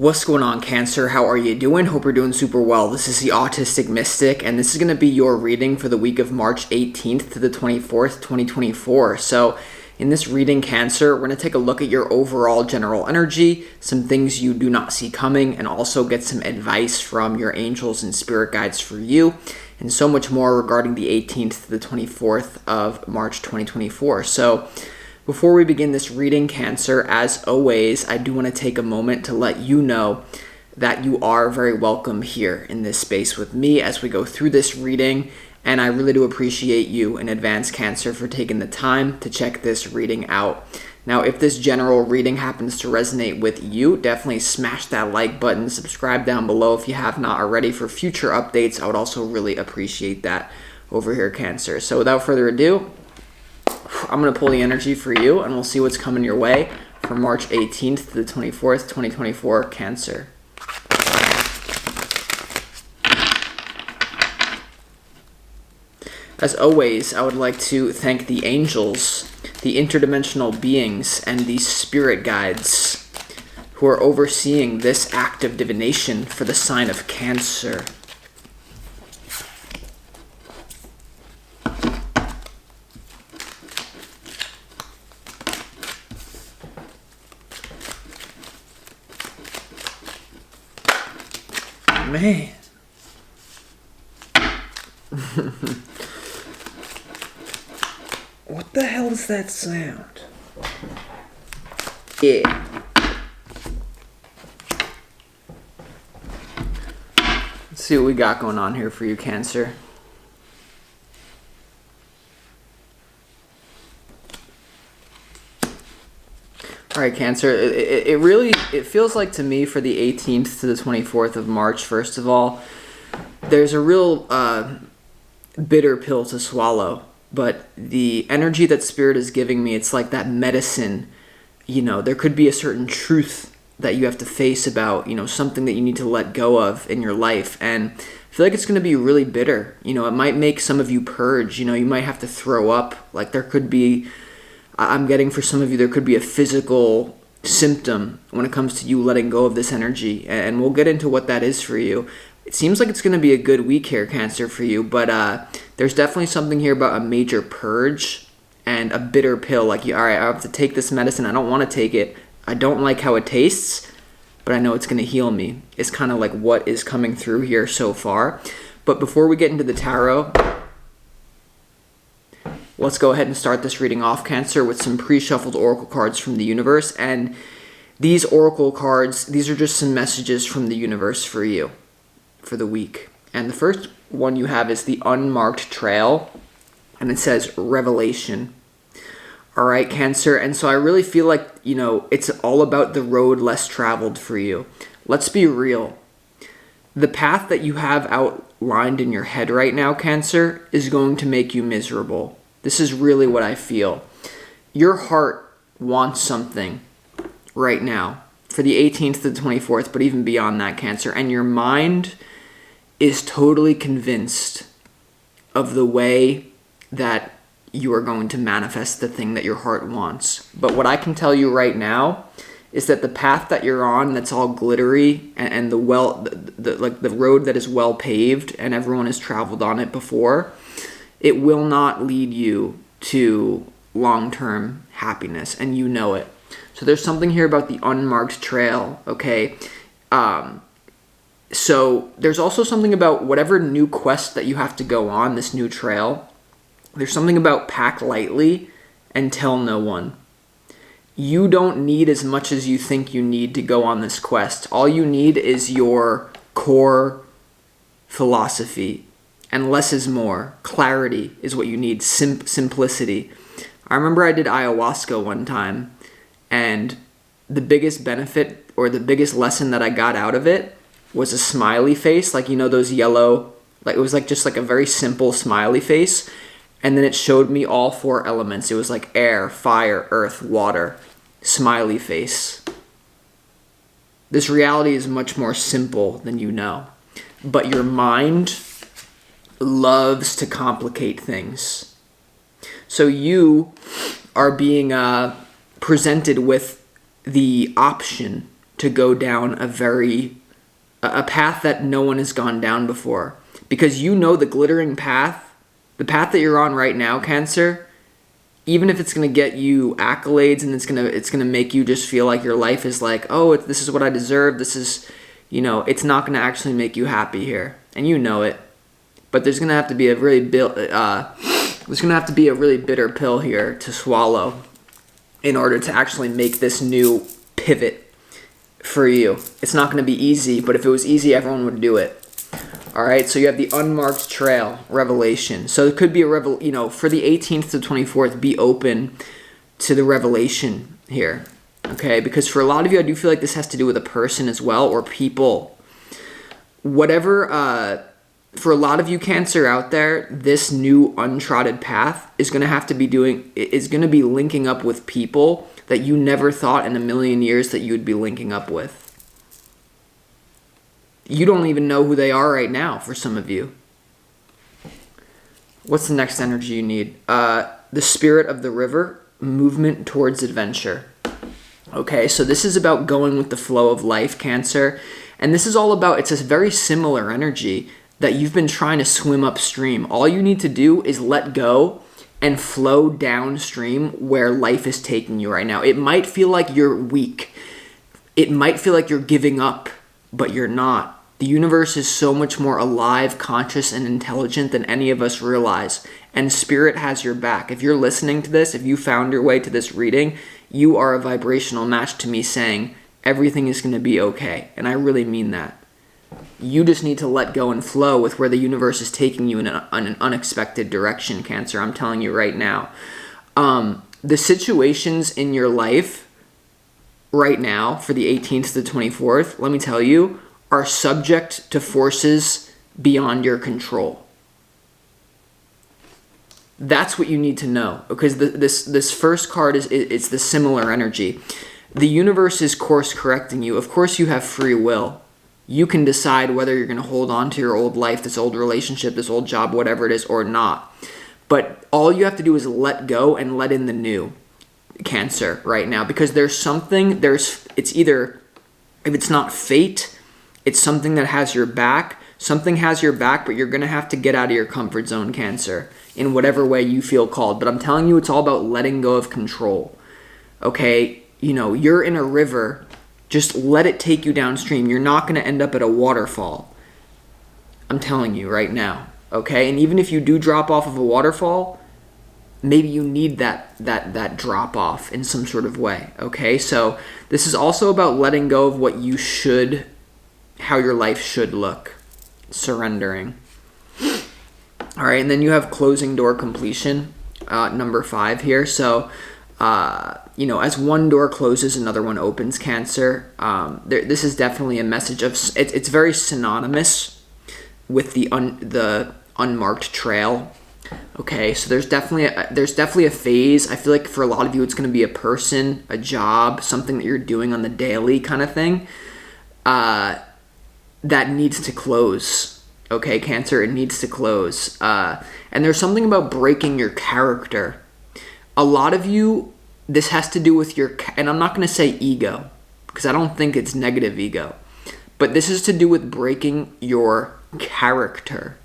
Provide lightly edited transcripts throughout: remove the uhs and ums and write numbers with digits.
What's going on, Cancer? How are you doing? Hope you're doing super well. This is the Autistic Mystic, and this is going to be your reading for the week of March 18th to the 24th, 2024. So, in this reading, Cancer, we're going to take a look at your overall general energy, some things you do not see coming, and also get some advice from your angels and spirit guides for you, and so much more regarding the 18th to the 24th of March 2024. So, before we begin this reading, Cancer, as always, I do want to take a moment to let you know that you are very welcome here in this space with me as we go through this reading, and I really do appreciate you in advance, Cancer, for taking the time to check this reading out. Now, if this general reading happens to resonate with you, definitely smash that like button, subscribe down below if you have not already for future updates. I would also really appreciate that over here, Cancer. So without further ado, I'm going to pull the energy for you, and we'll see what's coming your way from March 18th to the 24th, 2024, Cancer. As always, I would like to thank the angels, the interdimensional beings, and the spirit guides who are overseeing this act of divination for the sign of Cancer. Man. What the hell is that sound? Yeah. Let's see what we got going on here for you, Cancer. All right, Cancer, it feels like to me for the 18th to the 24th of March, first of all, there's a real bitter pill to swallow. But the energy that Spirit is giving me, it's like that medicine. You know, there could be a certain truth that you have to face about, something that you need to let go of in your life. And I feel like it's going to be really bitter. It might make some of you purge. You might have to throw up. Like there could be... I'm getting for some of you, there could be a physical symptom when it comes to you letting go of this energy. And we'll get into what that is for you. It seems like it's going to be a good week here, Cancer, for you. But there's definitely something here about a major purge and a bitter pill. Like, all right, I have to take this medicine. I don't want to take it. I don't like how it tastes, but I know it's going to heal me. It's kind of like what is coming through here so far. But before we get into the tarot, let's go ahead and start this reading off, Cancer, with some pre-shuffled oracle cards from the universe. And these oracle cards, these are just some messages from the universe for you for the week. And the first one you have is the unmarked trail, and it says revelation. All right, Cancer. And so I really feel like, it's all about the road less traveled for you. Let's be real. The path that you have outlined in your head right now, Cancer, is going to make you miserable. This is really what I feel. Your heart wants something right now for the 18th to the 24th, but even beyond that, Cancer. And your mind is totally convinced of the way that you are going to manifest the thing that your heart wants. But what I can tell you right now is that the path that you're on, that's all glittery, and the road that is well paved and everyone has traveled on it before, it will not lead you to long-term happiness, and you know it. So there's something here about the unmarked trail, okay? So there's also something about whatever new quest that you have to go on, this new trail. There's something about pack lightly and tell no one. You don't need as much as you think you need to go on this quest. All you need is your core philosophy. And less is more. Clarity is what you need. Simplicity. I remember I did ayahuasca one time, and the biggest benefit or the biggest lesson that I got out of it was a smiley face. Like, those yellow, like it was like just like a very simple smiley face. And then it showed me all four elements. It was like air, fire, earth, water, smiley face. This reality is much more simple than you know. But your mind loves to complicate things. So you are being presented with the option to go down a path that no one has gone down before. Because you know the glittering path, the path that you're on right now, Cancer, even if it's going to get you accolades and it's going to make you just feel like your life is like, oh, this is what I deserve, this is, it's not going to actually make you happy here. And you know it. But there's going to have to be a really bitter pill here to swallow in order to actually make this new pivot for you. It's not going to be easy, but if it was easy, everyone would do it. All right, so you have the unmarked trail, revelation. So it could be for the 18th to 24th, be open to the revelation here, okay? Because for a lot of you, I do feel like this has to do with a person as well, or people. Whatever, for a lot of you, Cancer, out there, this new untrodden path is going to be linking up with people that you never thought in a million years that you would be linking up with. You don't even know who they are right now for some of you. What's the next energy you need? The spirit of the river, movement towards adventure. Okay, so this is about going with the flow of life, Cancer. And this is all about, it's a very similar energy that you've been trying to swim upstream. All you need to do is let go and flow downstream where life is taking you right now. It might feel like you're weak. It might feel like you're giving up, but you're not. The universe is so much more alive, conscious, and intelligent than any of us realize. And Spirit has your back. If you're listening to this, if you found your way to this reading, you are a vibrational match to me saying, everything is going to be okay. And I really mean that. You just need to let go and flow with where the universe is taking you in an unexpected direction, Cancer. I'm telling you right now. The situations in your life right now for the 18th to the 24th, let me tell you, are subject to forces beyond your control. That's what you need to know, because this first card it's the similar energy. The universe is course correcting you. Of course you have free will. You can decide whether you're going to hold on to your old life, this old relationship, this old job, whatever it is, or not. But all you have to do is let go and let in the new, Cancer, right now. Because it's either, if it's not fate, it's something that has your back. Something has your back, but you're going to have to get out of your comfort zone, Cancer, in whatever way you feel called. But I'm telling you, it's all about letting go of control. Okay? You're in a river. Just let it take you downstream. You're not going to end up at a waterfall. I'm telling you right now. Okay? And even if you do drop off of a waterfall, maybe you need that drop off in some sort of way. Okay? So this is also about letting go of how your life should look. Surrendering. All right, and then you have closing door completion, number 5 here. So, as one door closes, another one opens, Cancer. This is definitely a message of, it's very synonymous with the unmarked trail. Okay, so there's definitely a phase. I feel like for a lot of you, it's going to be a person, a job, something that you're doing on the daily kind of thing. That needs to close. Okay, Cancer, it needs to close. And there's something about breaking your character. A lot of you, this has to do with and I'm not going to say ego, because I don't think it's negative ego. But this is to do with breaking your character.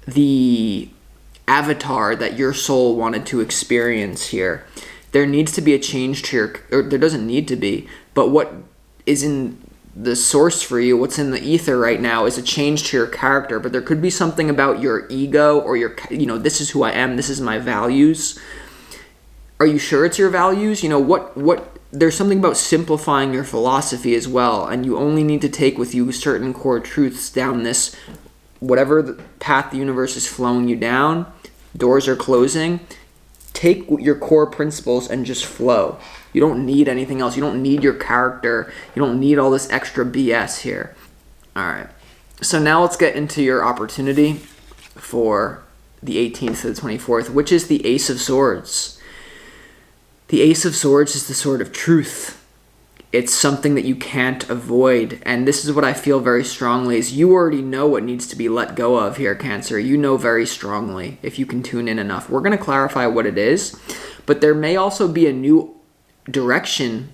The avatar that your soul wanted to experience here. There needs to be a change to or there doesn't need to be, but what is in the source for you, what's in the ether right now, is a change to your character. But there could be something about your ego or this is who I am, this is my values. Are you sure it's your values? There's something about simplifying your philosophy as well, and you only need to take with you certain core truths down this, whatever the path the universe is flowing you down, doors are closing. Take your core principles and just flow. You don't need anything else. You don't need your character. You don't need all this extra BS here. All right. So now let's get into your opportunity for the 18th to the 24th, which is the Ace of Swords. The Ace of Swords is the sword of truth. It's something that you can't avoid. And this is what I feel very strongly is you already know what needs to be let go of here, Cancer. You know very strongly if you can tune in enough. We're going to clarify what it is, but there may also be a new direction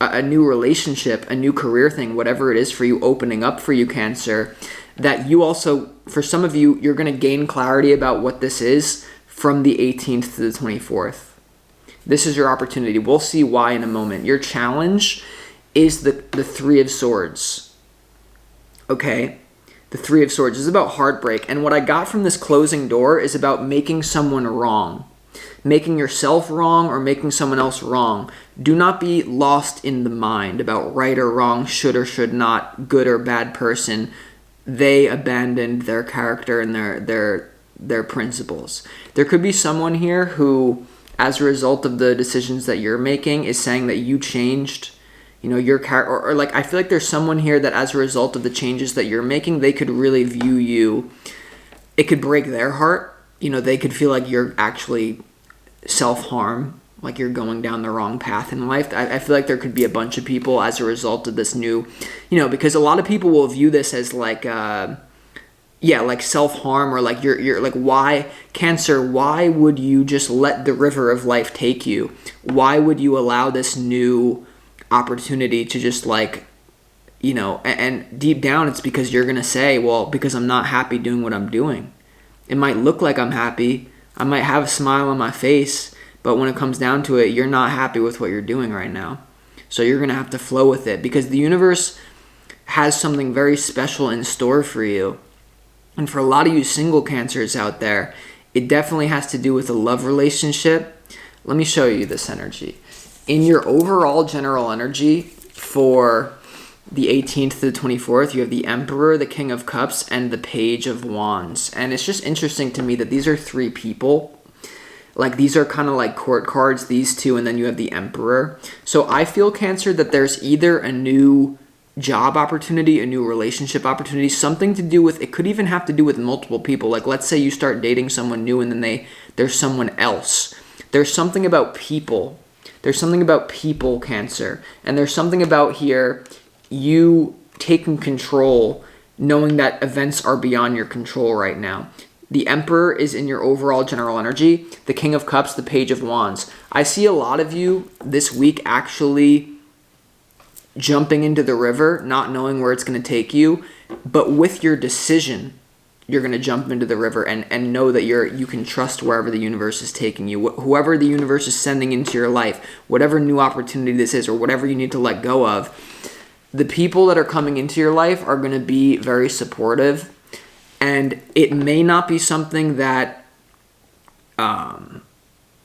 a new relationship, a new career thing, whatever it is for you, opening up for you, Cancer, that you also, for some of you, you're going to gain clarity about what this is from the 18th to the 24th. This is your opportunity. We'll see why in a moment. Your challenge is the Three of Swords. Okay? The Three of Swords is about heartbreak. And what I got from this closing door is about making someone wrong. Making yourself wrong or making someone else wrong. Do not be lost in the mind about right or wrong, should or should not, good or bad person. They abandoned their character and their principles. There could be someone here who, as a result of the decisions that you're making, is saying that you changed, your character, or like, I feel like there's someone here that as a result of the changes that you're making, they could really view you, it could break their heart. They could feel like you're actually self-harm, like you're going down the wrong path in life. I feel like there could be a bunch of people as a result of this new, because a lot of people will view this as like, like self-harm, or like you're like, why, Cancer, why would you just let the river of life take you? Why would you allow this new opportunity to just like, and deep down it's because you're going to say, well, because I'm not happy doing what I'm doing. It might look like I'm happy. I might have a smile on my face, but when it comes down to it, you're not happy with what you're doing right now. So you're going to have to flow with it, because the universe has something very special in store for you. And for a lot of you single Cancers out there, it definitely has to do with a love relationship. Let me show you this energy. In your overall general energy for the 18th to the 24th, you have the Emperor, the King of Cups, and the Page of Wands. And it's just interesting to me that these are three people. Like, these are kind of like court cards, these two, and then you have the Emperor. So I feel, Cancer, that there's either a new job opportunity, a new relationship opportunity, something to do with, it could even have to do with multiple people. Like, let's say you start dating someone new and then there's someone else. There's something about people. There's something about people, Cancer. And there's something about here, you taking control, knowing that events are beyond your control right now. The Emperor is in your overall general energy. The King of Cups, the Page of Wands. I see a lot of you this week actually jumping into the river, not knowing where it's going to take you, but with your decision, you're going to jump into the river and know that you can trust wherever the universe is taking you. Whoever the universe is sending into your life, whatever new opportunity this is, or whatever you need to let go of, the people that are coming into your life are going to be very supportive. And it may not be something that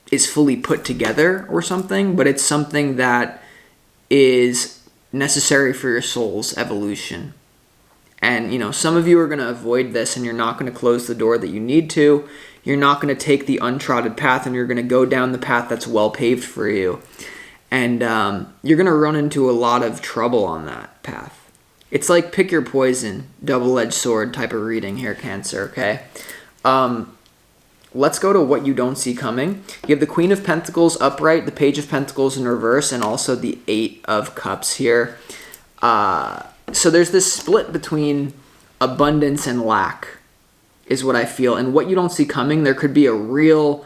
is fully put together or something, but it's something that is necessary for your soul's evolution. And, some of you are going to avoid this, and you're not going to close the door that you need to. You're not going to take the untrodden path, and you're going to go down the path that's well paved for you. And you're going to run into a lot of trouble on that path. It's like pick your poison, double-edged sword type of reading here, Cancer, okay? Let's go to what you don't see coming. You have the Queen of Pentacles upright, the Page of Pentacles in reverse, and also the Eight of Cups here. So there's this split between abundance and lack is what I feel. And what you don't see coming, there could be a real,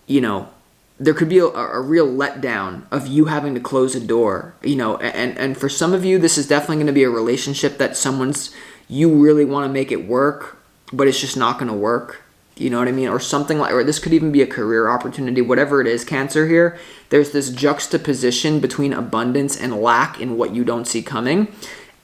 there could be a real letdown of you having to close a door, and for some of you, this is definitely going to be a relationship that you really want to make it work, but it's just not going to work. You know what I mean? Or something like, or this could even be a career opportunity, whatever it is, Cancer here. There's this juxtaposition between abundance and lack in what you don't see coming.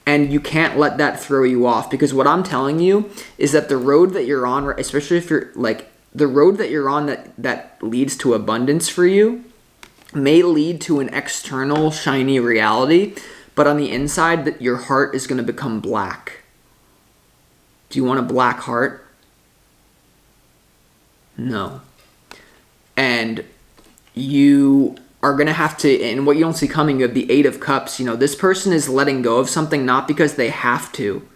And you can't let that throw you off, because what I'm telling you is that the road that you're on, especially if you're like, the road that you're on that leads to abundance for you may lead to an external shiny reality, but on the inside, that your heart is going to become black. Do you want a black heart? No. And you are going to have to, and what you don't see coming, you have the Eight of Cups. This person is letting go of something not because they have to,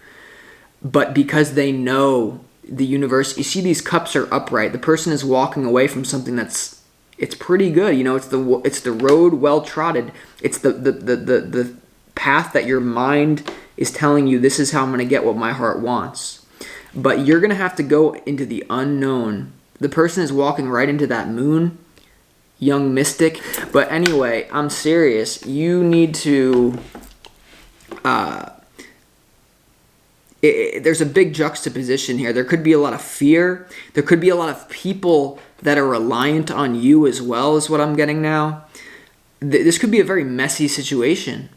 but because they know the universe. You see these cups are upright. The person is walking away from something it's pretty good. It's the road well trodden. It's the path that your mind is telling you, this is how I'm going to get what my heart wants. But you're going to have to go into the unknown. The person is walking right into that moon, young mystic. But anyway, I'm serious. You need to... there's a big juxtaposition here. There could be a lot of fear. There could be a lot of people that are reliant on you as well, is what I'm getting now. This could be a very messy situation.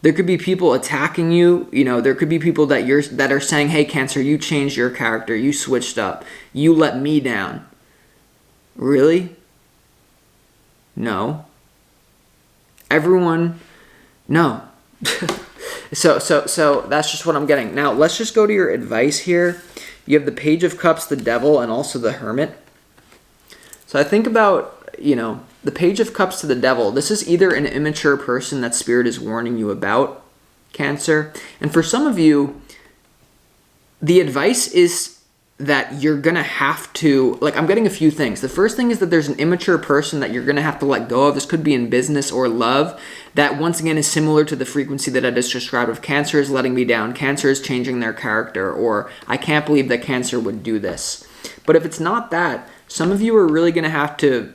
There could be people attacking you. You know, there could be people that are saying, "Hey, Cancer, you changed your character. You switched up. You let me down." Really? No. Everyone, no. So that's just what I'm getting. Now, let's just go to your advice here. You have the Page of Cups, the Devil, and also the Hermit. So I think about, the Page of Cups to the Devil. This is either an immature person that Spirit is warning you about, Cancer. And for some of you, the advice is that you're going to have to, I'm getting a few things. The first thing is that there's an immature person that you're going to have to let go of. This could be in business or love. That, once again, is similar to the frequency that I just described of Cancer is letting me down. Cancer is changing their character. Or, I can't believe that Cancer would do this. But if it's not that, some of you are really going to have to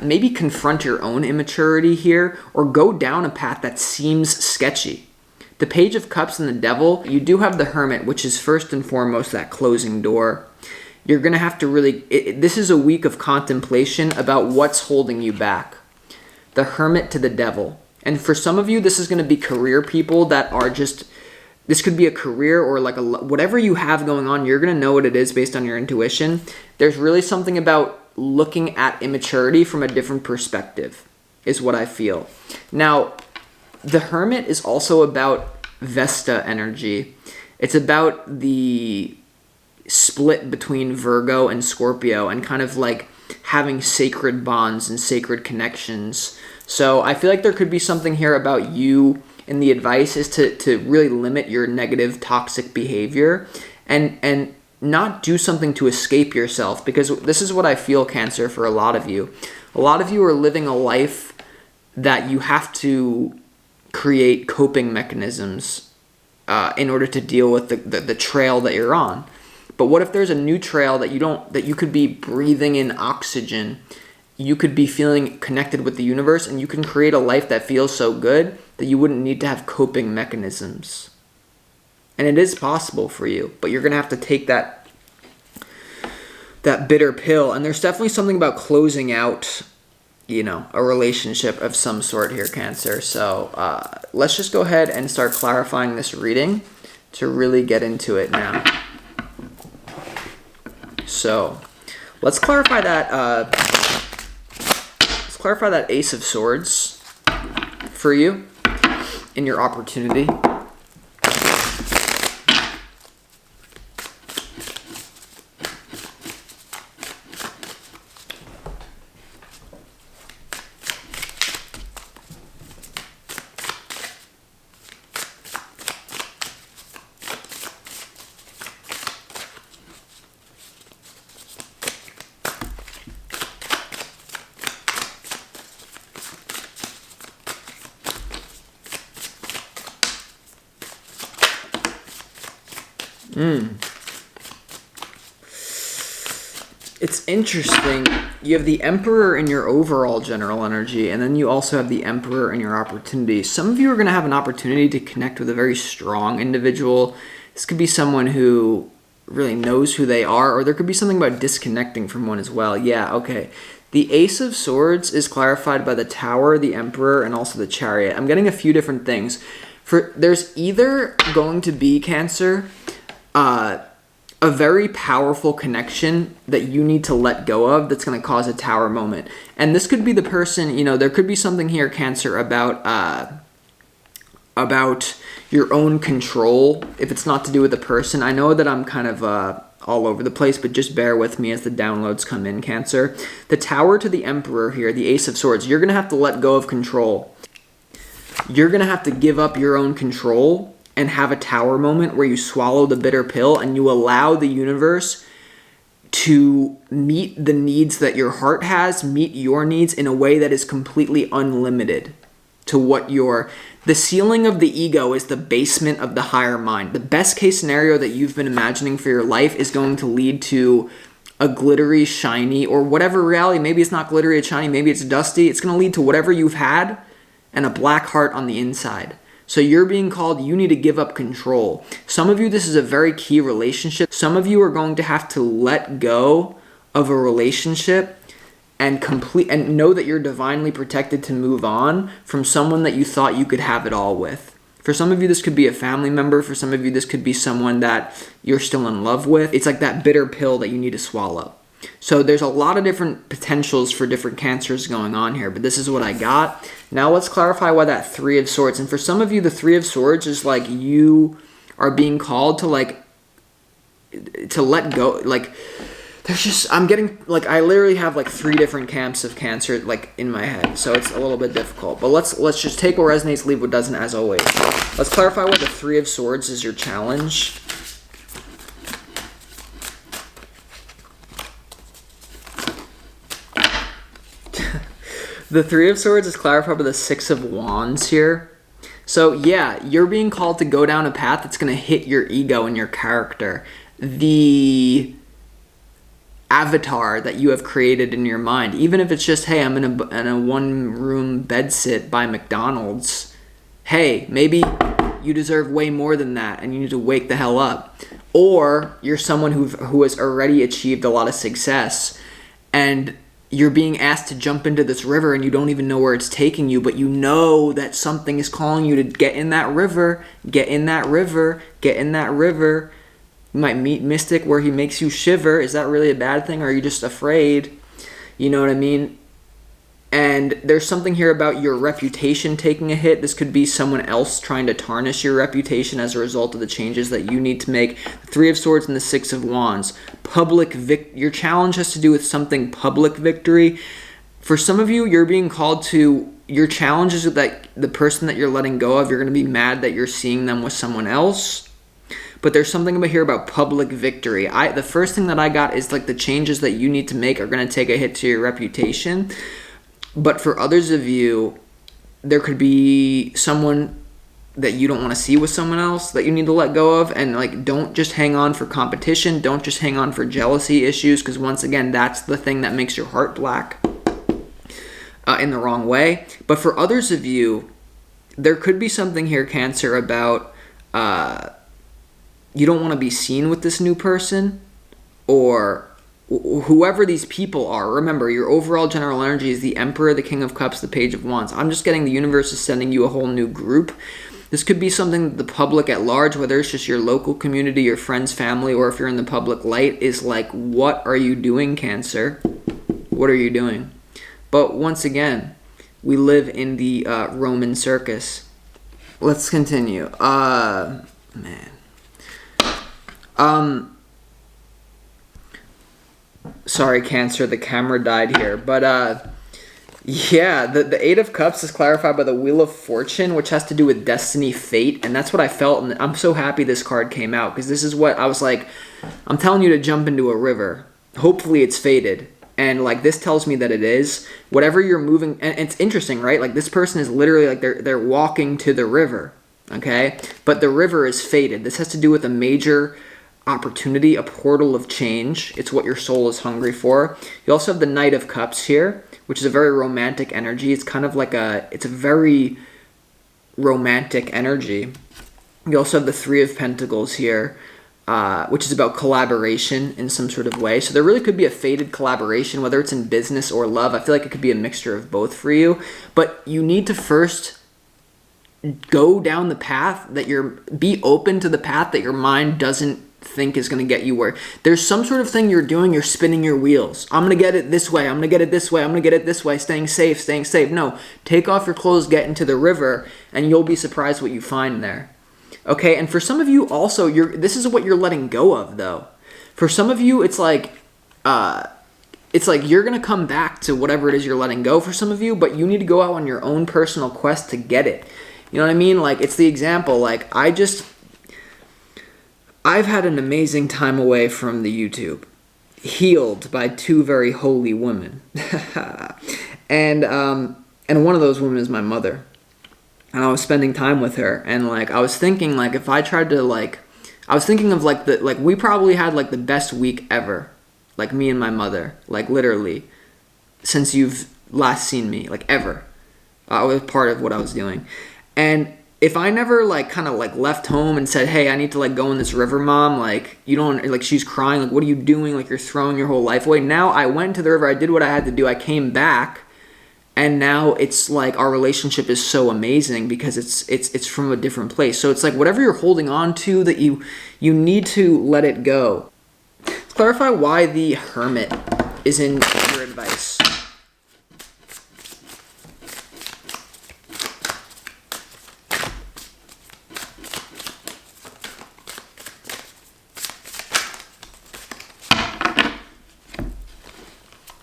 maybe confront your own immaturity here, or go down a path that seems sketchy. The Page of Cups and the Devil, you do have the Hermit, which is first and foremost that closing door. You're going to have to really... this is a week of contemplation about what's holding you back. The Hermit to the Devil. And for some of you, this is going to be career people that are just... This could be a career or whatever you have going on, you're going to know what it is based on your intuition. There's really something about looking at immaturity from a different perspective, is what I feel. Now, the Hermit is also about Vesta energy. It's about the split between Virgo and Scorpio and kind of having sacred bonds and sacred connections. So I feel like there could be something here about you, and the advice is to really limit your negative, toxic behavior and not do something to escape yourself, because this is what I feel, Cancer, for a lot of you. A lot of you are living a life that you have to create coping mechanisms in order to deal with the trail that you're on. But what if there's a new trail that you could be breathing in oxygen, you could be feeling connected with the universe, and you can create a life that feels so good that you wouldn't need to have coping mechanisms. And it is possible for you, but you're going to have to take that bitter pill. And there's definitely something about closing out, a relationship of some sort here, Cancer. So let's just go ahead and start clarifying this reading to really get into it now. So let's clarify that. Let's clarify that Ace of Swords for you in your opportunity. It's interesting. You have the Emperor in your overall general energy, and then you also have the Emperor in your opportunity. Some of you are going to have an opportunity to connect with a very strong individual. This could be someone who really knows who they are, or there could be something about disconnecting from one as well. Yeah, okay. The Ace of Swords is clarified by the Tower, the Emperor, and also the Chariot. I'm getting a few different things. There's either going to be, Cancer, a very powerful connection that you need to let go of that's going to cause a Tower moment. And this could be the person, there could be something here, Cancer, about your own control, if it's not to do with the person. I know that I'm kind of all over the place, but just bear with me as the downloads come in, Cancer. The Tower to the Emperor here, the Ace of Swords, you're going to have to let go of control. You're going to have to give up your own control and have a Tower moment where you swallow the bitter pill and you allow the universe to meet the needs that your heart has, meet your needs in a way that is completely unlimited to what the ceiling of the ego is the basement of the higher mind. The best case scenario that you've been imagining for your life is going to lead to a glittery, shiny, or whatever reality. Maybe it's not glittery, it's shiny, maybe it's dusty. It's going to lead to whatever you've had and a black heart on the inside. So you're being called, you need to give up control. Some of you, this is a very key relationship. Some of you are going to have to let go of a relationship and know that you're divinely protected to move on from someone that you thought you could have it all with. For some of you, this could be a family member. For some of you, this could be someone that you're still in love with. It's like that bitter pill that you need to swallow. So there's a lot of different potentials for different cancers going on here, but this is what I got. Now let's clarify why that Three of Swords. And for some of you, the Three of Swords is like you are being called to let go. Like there's just, I'm getting, like I literally have like 3 different camps of Cancer like in my head. So it's a little bit difficult, but let's just take what resonates, leave what doesn't, as always. Let's clarify why the Three of Swords is your challenge. The Three of Swords is clarified by the Six of Wands here. So yeah, you're being called to go down a path that's going to hit your ego and your character. The avatar that you have created in your mind. Even if it's just, hey, I'm in a one-room bedsit by McDonald's. Hey, maybe you deserve way more than that and you need to wake the hell up. Or you're someone who has already achieved a lot of success and you're being asked to jump into this river and you don't even know where it's taking you, but you know that something is calling you to get in that river, get in that river, get in that river. You might meet Mystic where he makes you shiver. Is that really a bad thing, or are you just afraid? You know what I mean? And there's something here about your reputation taking a hit. This could be someone else trying to tarnish your reputation as a result of the changes that you need to make. The Three of Swords and the Six of Wands. Your challenge has to do with something public victory. For some of you, you're being called to, your challenge is that the person that you're letting go of, you're going to be mad that you're seeing them with someone else. But there's something about here about public victory. The first thing that I got is like the changes that you need to make are going to take a hit to your reputation. But for others of you, there could be someone that you don't want to see with someone else that you need to let go of. And like, don't just hang on for competition. Don't just hang on for jealousy issues. Because once again, that's the thing that makes your heart black in the wrong way. But for others of you, there could be something here, Cancer, about you don't want to be seen with this new person, or whoever these people are. Remember, your overall general energy is the Emperor, the King of Cups, the Page of Wands. I'm just getting the universe is sending you a whole new group. This could be something that the public at large, whether it's just your local community, your friends, family, or if you're in the public light, is like, what are you doing, Cancer? What are you doing? But once again, we live in the Roman circus. Let's continue. Sorry, Cancer, the camera died here. But, yeah, the Eight of Cups is clarified by the Wheel of Fortune, which has to do with destiny, fate, and that's what I felt. And I'm so happy this card came out, because this is what I was like, I'm telling you to jump into a river. Hopefully it's fated. And, like, this tells me that it is. Whatever you're moving, and it's interesting, right? Like, this person is literally, like, they're walking to the river, okay? But the river is fated. This has to do with a major opportunity, a portal of change. It's what your soul is hungry for. You also have the Knight of Cups here, which is a very romantic energy. It's kind of like it's a very romantic energy. You also have the Three of Pentacles here, which is about collaboration in some sort of way. So there really could be a fated collaboration, whether it's in business or love. I feel like it could be a mixture of both for you. But you need to first go down the path be open to the path that your mind doesn't think is going to get you where. There's some sort of thing you're doing, you're spinning your wheels. I'm going to get it this way, I'm going to get it this way, I'm going to get it this way, staying safe. No, take off your clothes, get into the river, and you'll be surprised what you find there. Okay, and for some of you also, this is what you're letting go of, though. For some of you, it's like you're going to come back to whatever it is you're letting go for some of you, but you need to go out on your own personal quest to get it. You know what I mean? Like, it's the example, like, I've had an amazing time away from the YouTube, healed by 2 very holy women. and one of those women is my mother. And I was spending time with her, and like I was thinking, like, if I tried to, like, I was thinking of like we probably had like the best week ever. like me and my mother, like literally, since you've last seen me, like ever. I was part of what I was doing. And if I never like kind of like left home and said, hey, I need to like go in this river, Mom, like you don't, like she's crying, like what are you doing, like you're throwing your whole life away. Now I went to the river, I did what I had to do, I came back, and now it's like our relationship is so amazing because it's from a different place. So it's like whatever you're holding on to that you need to let it go. Let's clarify why the Hermit is in your advice.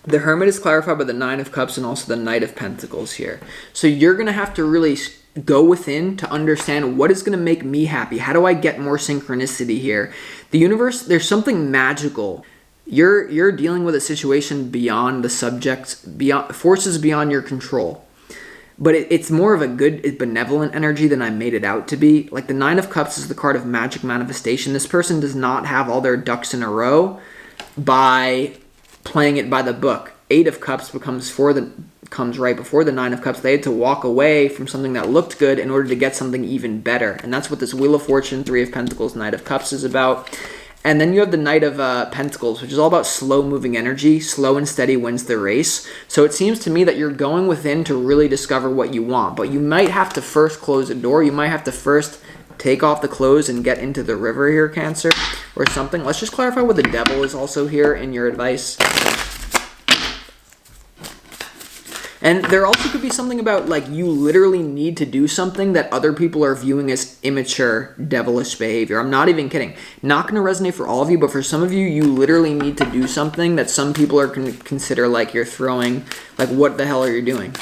The Hermit is clarified by the Nine of Cups and also the Knight of Pentacles here. So you're going to have to really go within to understand what is going to make me happy. How do I get more synchronicity here? The universe, there's something magical. You're dealing with a situation beyond the subject, beyond forces beyond your control. But it's more of a good, benevolent energy than I made it out to be. Like the Nine of Cups is the card of magic manifestation. This person does not have all their ducks in a row by playing it by the book. Eight of Cups comes right before the Nine of Cups. They had to walk away from something that looked good in order to get something even better. And that's what this Wheel of Fortune, Three of Pentacles, Knight of Cups is about. And then you have the Knight of Pentacles, which is all about slow-moving energy. Slow and steady wins the race. So it seems to me that you're going within to really discover what you want. But you might have to first close the door. You might have to first take off the clothes and get into the river here, Cancer, or something. Let's just clarify what the Devil is also here in your advice. And there also could be something about, like, you literally need to do something that other people are viewing as immature, devilish behavior. I'm not even kidding. Not going to resonate for all of you, but for some of you, you literally need to do something that some people are going to consider like you're throwing, like, what the hell are you doing?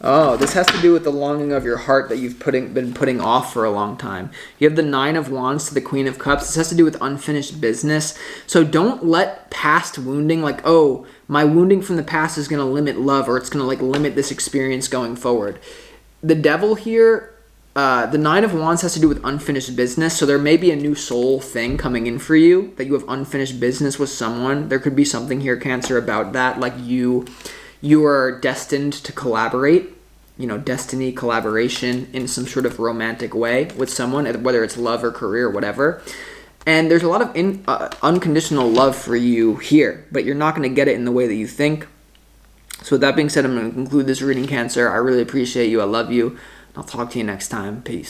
Oh, this has to do with the longing of your heart that you've been putting off for a long time. You have the Nine of Wands to the Queen of Cups. This has to do with unfinished business. So don't let past wounding, like, oh, my wounding from the past is going to limit love, or it's going to like limit this experience going forward. The Devil here, the Nine of Wands has to do with unfinished business. So there may be a new soul thing coming in for you, that you have unfinished business with someone. There could be something here, Cancer, about that, like you are destined to collaborate, you know, destiny, collaboration in some sort of romantic way with someone, whether it's love or career or whatever. And there's a lot of unconditional love for you here, but you're not going to get it in the way that you think. So with that being said, I'm going to conclude this reading, Cancer. I really appreciate you. I love you. I'll talk to you next time. Peace.